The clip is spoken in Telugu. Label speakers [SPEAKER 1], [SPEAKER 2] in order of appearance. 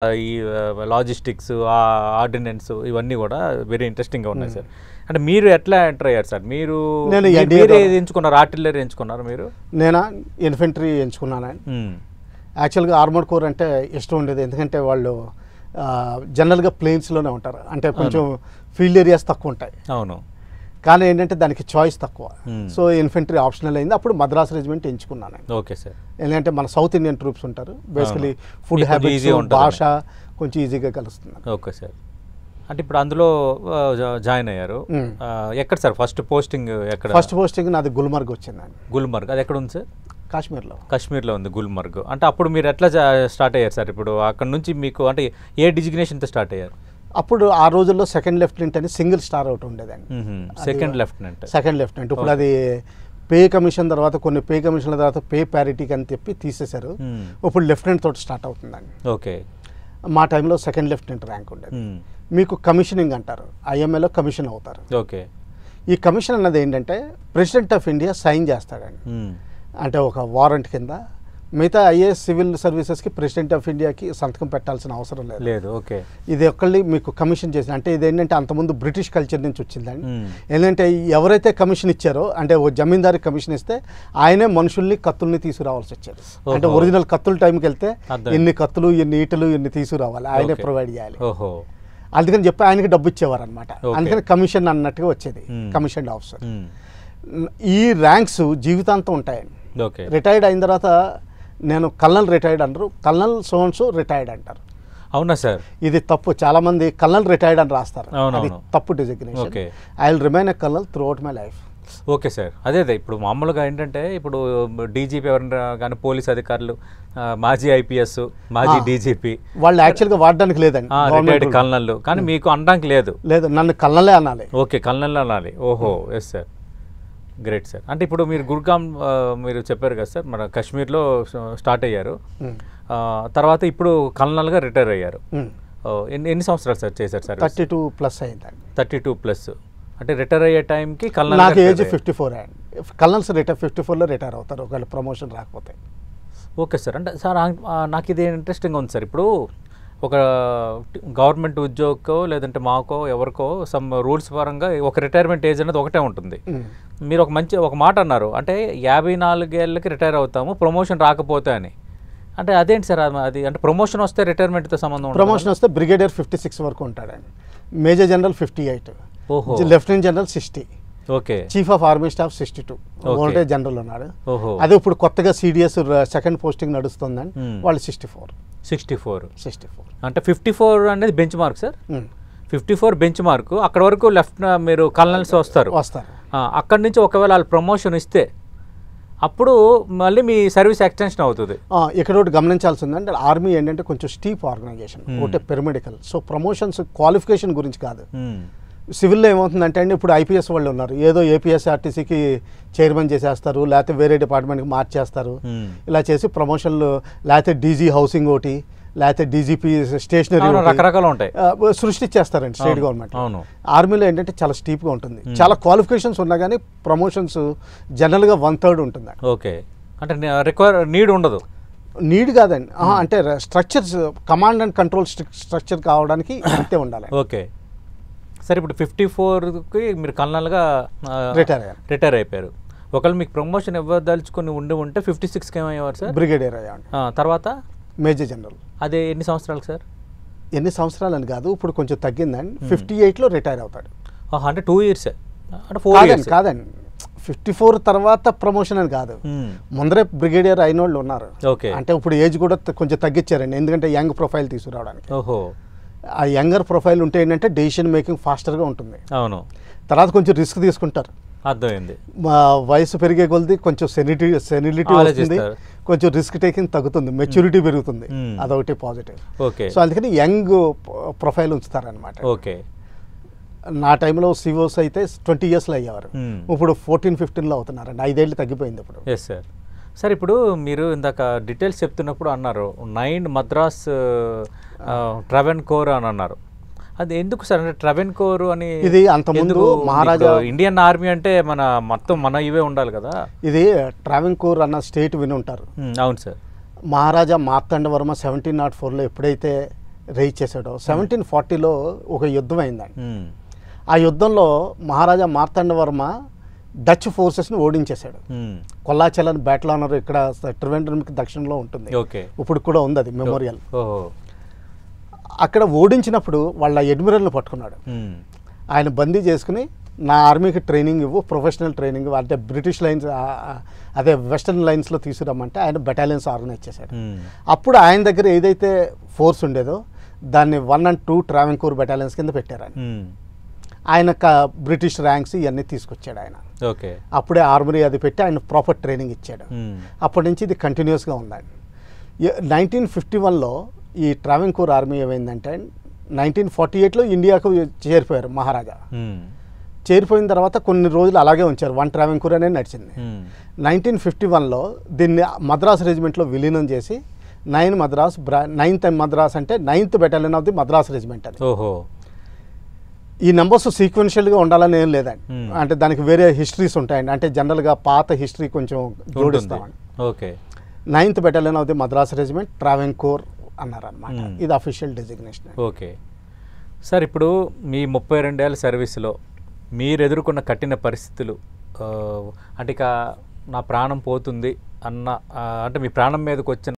[SPEAKER 1] ఈ లాజిస్టిక్స్, ఆర్డినెన్స్ ఇవన్నీ కూడా వెరీ ఇంట్రెస్టింగ్గా ఉన్నాయి సార్. అంటే మీరు ఎట్లా ఎంటర్ అయ్యారు సార్? మీరు ఎంచుకున్నారు, ఆర్టిల్లరీ ఎంచుకున్నారు మీరు?
[SPEAKER 2] నేనా ఇన్ఫెంట్రీ ఎంచుకున్నాను. యాక్చువల్గా ఆర్మర్డ్ కోర్ అంటే ఇష్టం ఉండేది, ఎందుకంటే వాళ్ళు జనరల్గా ప్లేన్స్లోనే ఉంటారు, అంటే కొంచెం ఫీల్డ్ ఏరియాస్ తక్కువ ఉంటాయి.
[SPEAKER 1] అవును.
[SPEAKER 2] కానీ ఏంటంటే దానికి చాయిస్ తక్కువ. సో ఇన్ఫెంట్రీ ఆప్షనల్ అయింది. అప్పుడు మద్రాస్ రెజిమెంట్ ఎంచుకున్నాను.
[SPEAKER 1] Okay sir.
[SPEAKER 2] ఎందుకంటే మన సౌత్ ఇండియన్ ట్రూప్స్ ఉంటారు, బేసికలీ ఫుడ్ హ్యాబిట్స్, భాష కొంచెం ఈజీగా కలుస్తుంది.
[SPEAKER 1] Okay sir. అంటే ఇప్పుడు అందులో జాయిన్ అయ్యారు. ఎక్కడ సార్ ఫస్ట్ పోస్టింగ్? ఎక్కడ
[SPEAKER 2] ఫస్ట్ పోస్టింగ్ నాది గుల్మర్గ్ వచ్చిందండి.
[SPEAKER 1] గుల్మర్గ్ అది ఎక్కడ ఉంది సార్?
[SPEAKER 2] కాశ్మీర్లో
[SPEAKER 1] ఉంది గుల్మర్గ్. అంటే అప్పుడు మీరు ఎట్లా స్టార్ట్ అయ్యారు సార్? ఇప్పుడు అక్కడ నుంచి మీకు అంటే ఏ డిజిగ్నేషన్తో స్టార్ట్ అయ్యారు?
[SPEAKER 2] అప్పుడు ఆ రోజుల్లో సెకండ్ లెఫ్టినెంట్ అని సింగిల్ స్టార్ అవుట్ ఉండేదండి.
[SPEAKER 1] Second lieutenant.
[SPEAKER 2] ఇప్పుడు అది పే కమిషన్ తర్వాత, కొన్ని పే కమిషన్ల తర్వాత పే ప్యారిటీకి అని చెప్పి తీసేశారు. ఇప్పుడు లెఫ్టినెంట్ తోటి స్టార్ట్ అవుతుందండి.
[SPEAKER 1] ఓకే.
[SPEAKER 2] మా టైంలో సెకండ్ లెఫ్టినెంట్ ర్యాంక్ ఉండేది. మీకు కమిషనింగ్ అంటారు, ఐఎంఏలో కమిషన్ అవుతారు.
[SPEAKER 1] ఓకే.
[SPEAKER 2] ఈ కమిషన్ అన్నది ఏంటంటే ప్రెసిడెంట్ ఆఫ్ ఇండియా సైన్ చేస్తాడండి, అంటే ఒక వారెంట్ కింద. మిగతా ఐఏఎస్ సివిల్ సర్వీసెస్కి ప్రెసిడెంట్ ఆఫ్ ఇండియాకి సంతకం పెట్టాల్సిన అవసరం లేదు.
[SPEAKER 1] ఓకే.
[SPEAKER 2] ఇది ఒక్కళ్ళి మీకు కమిషన్ చేసిన, అంటే ఇది ఏంటంటే అంతకుముందు బ్రిటిష్ కల్చర్ నుంచి వచ్చిందండి. ఏంటంటే ఎవరైతే కమిషన్ ఇచ్చారో, అంటే ఓ జమీందారి కమిషన్ ఇస్తే ఆయనే మనుషుల్ని కత్తుల్ని తీసుకురావాల్సి వచ్చేది. అంటే ఒరిజినల్ కత్తుల టైంకి వెళ్తే ఎన్ని కత్తులు, ఎన్ని ఈటలు, ఎన్ని తీసుకురావాలి, ఆయనే ప్రొవైడ్ చేయాలి. అందుకని చెప్పి ఆయనకి డబ్బు ఇచ్చేవారు అనమాట. అందుకని కమిషన్ అన్నట్టుగా వచ్చేది, కమిషన్ ఆఫీసర్. ఈ ర్యాంక్స్ జీవితాంతం ఉంటాయండి. రిటైర్డ్ అయిన తర్వాత నేను కల్నల్ రిటైర్డ్ అంటారు, కల్నల్ సోన్స్ రిటైర్డ్ అంటారు.
[SPEAKER 1] అవునా సార్?
[SPEAKER 2] ఇది తప్పు. చాలా మంది కల్నల్ రిటైర్డ్ అని రాస్తారు, అది తప్పు designation. I will remain a colonel through out my life.
[SPEAKER 1] Okay sir. అదే ఇప్పుడు మామూలుగా ఏంటంటే ఇప్పుడు డీజీపీ ఎవరైనా కానీ, పోలీస్ అధికారులు, మాజీ ఐపీఎస్, మాజీ డీజీపీ,
[SPEAKER 2] వాళ్ళు యాక్చువల్గా వాడడానికి లేదండి
[SPEAKER 1] రిటైర్డ్ కల్నల్, కానీ మీకు అనడానికి లేదు.
[SPEAKER 2] నన్ను కల్నలే అనాలి.
[SPEAKER 1] ఓకే, కల్నల్ అనాలి. ఓహో, ఎస్ సార్, గ్రేట్ సార్. అంటే ఇప్పుడు మీరు గుర్గామ్ మీరు చెప్పారు కదా సార్, మన కాశ్మీర్లో స్టార్ట్ అయ్యారు, తర్వాత ఇప్పుడు కల్నల్గా రిటైర్ అయ్యారు. ఎన్ని సంవత్సరాలు సార్ చేశారు సార్?
[SPEAKER 2] 32+ అయిందండి.
[SPEAKER 1] 32+. అంటే రిటైర్ అయ్యే టైంకి కల్నల్,
[SPEAKER 2] నాకు ఏజ్ 54 అండి. కల్నల్స్ 54లో రిటైర్ అవుతారు ఒకవేళ ప్రమోషన్ రాకపోతే.
[SPEAKER 1] Okay sir. అంటే సార్ నాకు ఇది ఇంట్రెస్టింగ్గా ఉంది సార్. ఇప్పుడు ఒక గవర్నమెంట్ ఉద్యోగకో లేదంటే మాకో ఎవరికో సమ్ రూల్స్ పరంగా ఒక రిటైర్మెంట్ ఏజ్ అనేది ఒకటే ఉంటుంది. మీరు ఒక మాట అన్నారు, అంటే 54 ఏళ్ళకి రిటైర్ అవుతాము ప్రమోషన్ రాకపోతే అని. అంటే అదేంటి సార్ అది? అంటే ప్రమోషన్ వస్తే రిటైర్మెంట్తో సంబంధం?
[SPEAKER 2] ప్రమోషన్ వస్తే బ్రిగేడియర్ 56 వరకు ఉంటాడండి, major general 58, lieutenant general 60,
[SPEAKER 1] okay, chief
[SPEAKER 2] of army staff 62, ఓల్డే జనరల్ ఉన్నాడు. అదే ఇప్పుడు కొత్తగా సిడిఎస్ సెకండ్ పోస్టింగ్ నడుస్తుందండి, వాళ్ళు 64.
[SPEAKER 1] అంటే 54 అనేది bench mark sir. 54 bench mark. అక్కడ వరకు లెఫ్ట్ మీరు కల్నల్స్ వస్తారు. అక్కడి నుంచి ఒకవేళ వాళ్ళు ప్రమోషన్ ఇస్తే అప్పుడు మళ్ళీ మీ సర్వీస్ ఎక్స్టెన్షన్ అవుతుంది.
[SPEAKER 2] ఇక్కడ ఒకటి గమనించాల్సి ఉందంటే, ఆర్మీ ఏంటంటే కొంచెం స్టీప్ ఆర్గనైజేషన్, ఒకటే పిరమిడికల్. సో ప్రమోషన్స్ క్వాలిఫికేషన్ గురించి కాదు. సివిల్లో ఏమవుతుందంటే అండి, ఇప్పుడు ఐపీఎస్ వాళ్ళు ఉన్నారు, ఏదో ఏపీఎస్ఆర్టీసీకి చైర్మన్ చేసేస్తారు, లేకపోతే వేరే డిపార్ట్మెంట్కి మార్చేస్తారు. ఇలా చేసి ప్రమోషన్లు, లేకపోతే డీజీ హౌసింగ్ ఒకటి, లేకపోతే డీజీపీ స్టేషనరీ,
[SPEAKER 1] రకరకాలు ఉంటాయి,
[SPEAKER 2] సృష్టించేస్తారండి స్టేట్ గవర్నమెంట్. ఆర్మీలో ఏంటంటే చాలా స్టీప్గా ఉంటుంది, చాలా క్వాలిఫికేషన్స్ ఉన్నా కానీ ప్రమోషన్స్ జనరల్గా 1/3 ఉంటుంది.
[SPEAKER 1] ఓకే. అంటే నీడ్ ఉండదు.
[SPEAKER 2] నీడ్ కాదండి, అంటే structures, command and control structure కావడానికి అంతే ఉండాలి.
[SPEAKER 1] Okay sir. ఇప్పుడు 54కి మీరు కల్నల్గా రిటైర్ అయిపోయారు. ఒకవేళ మీకు ప్రమోషన్ ఇవ్వదలుచుకుని ఉంటే 56కి ఏమయ్యేవారు సార్?
[SPEAKER 2] బ్రిగేడియర్ అయ్యాడు.
[SPEAKER 1] తర్వాత
[SPEAKER 2] మేజర్ జనరల్.
[SPEAKER 1] అదే ఎన్ని సంవత్సరాలు సార్?
[SPEAKER 2] ఎన్ని సంవత్సరాలు అని కాదు, ఇప్పుడు కొంచెం తగ్గిందండి, 58లో రిటైర్ అవుతాడు.
[SPEAKER 1] అంటే 2 years, అంటే 4 years
[SPEAKER 2] కాదండి. 54 తర్వాత ప్రమోషన్ అని కాదు, ముందరే బ్రిగేడియర్ అయిన వాళ్ళు ఉన్నారు. అంటే ఇప్పుడు ఏజ్ కూడా కొంచెం తగ్గించారండి, ఎందుకంటే యంగ్ ప్రొఫైల్ తీసుకురావడానికి. ఆ యంగర్ ప్రొఫైల్ ఉంటే ఏంటంటే డెసిషన్ మేకింగ్ ఫాస్టర్గా ఉంటుంది.
[SPEAKER 1] అవును.
[SPEAKER 2] తర్వాత కొంచెం రిస్క్ తీసుకుంటారు.
[SPEAKER 1] అర్థమైంది.
[SPEAKER 2] వయసు పెరిగే కొలది కొంచెం సెనిలిటీ వస్తుంది, కొంచెం రిస్క్ టేకింగ్ తగ్గుతుంది, మెచ్యూరిటీ పెరుగుతుంది, అదొకటి పాజిటివ్. సో అందుకని యంగ్ ప్రొఫైల్ ఉంచుతారనమాట.
[SPEAKER 1] ఓకే.
[SPEAKER 2] నా టైంలో సిఓస్ అయితే 20 yearsలో అయ్యేవారు, ఇప్పుడు 14-15లో అవుతున్నారండి, 5 ఏళ్ళు తగ్గిపోయింది ఇప్పుడు.
[SPEAKER 1] Yes sir. సార్ ఇప్పుడు మీరు ఇందాక డీటెయిల్స్ చెప్తున్నప్పుడు అన్నారు 9 మద్రాస్ ట్రావెన్కోర్ అని అన్నారు. అది ఎందుకు సార్? అంటే ట్రావెన్కోర్ అని
[SPEAKER 2] ఇది అంతకుముందు మహారాజా,
[SPEAKER 1] ఇండియన్ ఆర్మీ అంటే మన ఇవే ఉండాలి కదా.
[SPEAKER 2] ఇది ట్రావెన్కోర్ అన్న స్టేట్ విని ఉంటారు.
[SPEAKER 1] అవును సార్.
[SPEAKER 2] మహారాజా మార్తాండవర్మ 1704లో ఎప్పుడైతే రైజ్ చేశాడు. 1740లో ఒక యుద్ధం అయిందండి. ఆ యుద్ధంలో మహారాజా మార్తాండవర్మ డచ్ ఫోర్సెస్ని ఓడించేశాడు. కొల్లాచెలని బ్యాటిల్ ఆనర్ ఇక్కడ ట్రివెండ్రంకి దక్షిణంలో ఉంటుంది, ఇప్పుడు కూడా ఉంది అది మెమోరియల్. అక్కడ ఓడించినప్పుడు వాళ్ళ అడ్మిరల్ని పట్టుకున్నాడు. ఆయన బందీ చేసుకుని నా ఆర్మీకి ట్రైనింగ్ ఇవ్వు, ప్రొఫెషనల్ ట్రైనింగ్ అంటే బ్రిటిష్ లైన్స్ అదే వెస్టర్న్ లైన్స్లో తీసుకురమ్మంటే ఆయన బెటాలియన్స్ ఆర్గనైజ్ చేశాడు. అప్పుడు ఆయన దగ్గర ఏదైతే ఫోర్స్ ఉండేదో దాన్ని 1 and 2 ట్రావెంకోర్ బెటాలియన్స్ కింద పెట్టారు. ఆయన బ్రిటిష్ ర్యాంక్స్ ఇవన్నీ తీసుకొచ్చాడు ఆయన. అప్పుడే ఆర్మరీ అది పెట్టి ఆయన ప్రాపర్ ట్రైనింగ్ ఇచ్చాడు. అప్పటి నుంచి ఇది కంటిన్యూస్గా ఉందండి. 1951లో ఈ ట్రావెంకోర్ ఆర్మీ ఏమైందంటే 1948లో ఇండియాకు చేరిపోయారు మహారాజా. చేరిపోయిన తర్వాత కొన్ని రోజులు అలాగే ఉంచారు, 1 ట్రావెంకోర్ అనేది నడిచింది. 1951లో దీన్ని మద్రాస్ రెజిమెంట్లో విలీనం చేసి 9th మద్రాస్ అంటే 9th battalion of the Madras regiment అని. ఈ నెంబర్స్ సీక్వెన్షియల్గా ఉండాలని ఏం లేదండి, అంటే దానికి వేరే హిస్టరీస్ ఉంటాయండి. అంటే జనరల్గా పాత హిస్టరీ కొంచెం జోడిస్తామండి. 9th battalion of the Madras regiment Travancore అన్నారనమాట. ఇది అఫీషియల్ డెసిగ్నేషన్.
[SPEAKER 1] ఓకే సార్, ఇప్పుడు మీ 32 ఏళ్ళ సర్వీస్లో మీరు ఎదుర్కొన్న కఠిన పరిస్థితులు, అంటే ఇక నా ప్రాణం పోతుంది అన్న, అంటే మీ ప్రాణం మీదకి వచ్చిన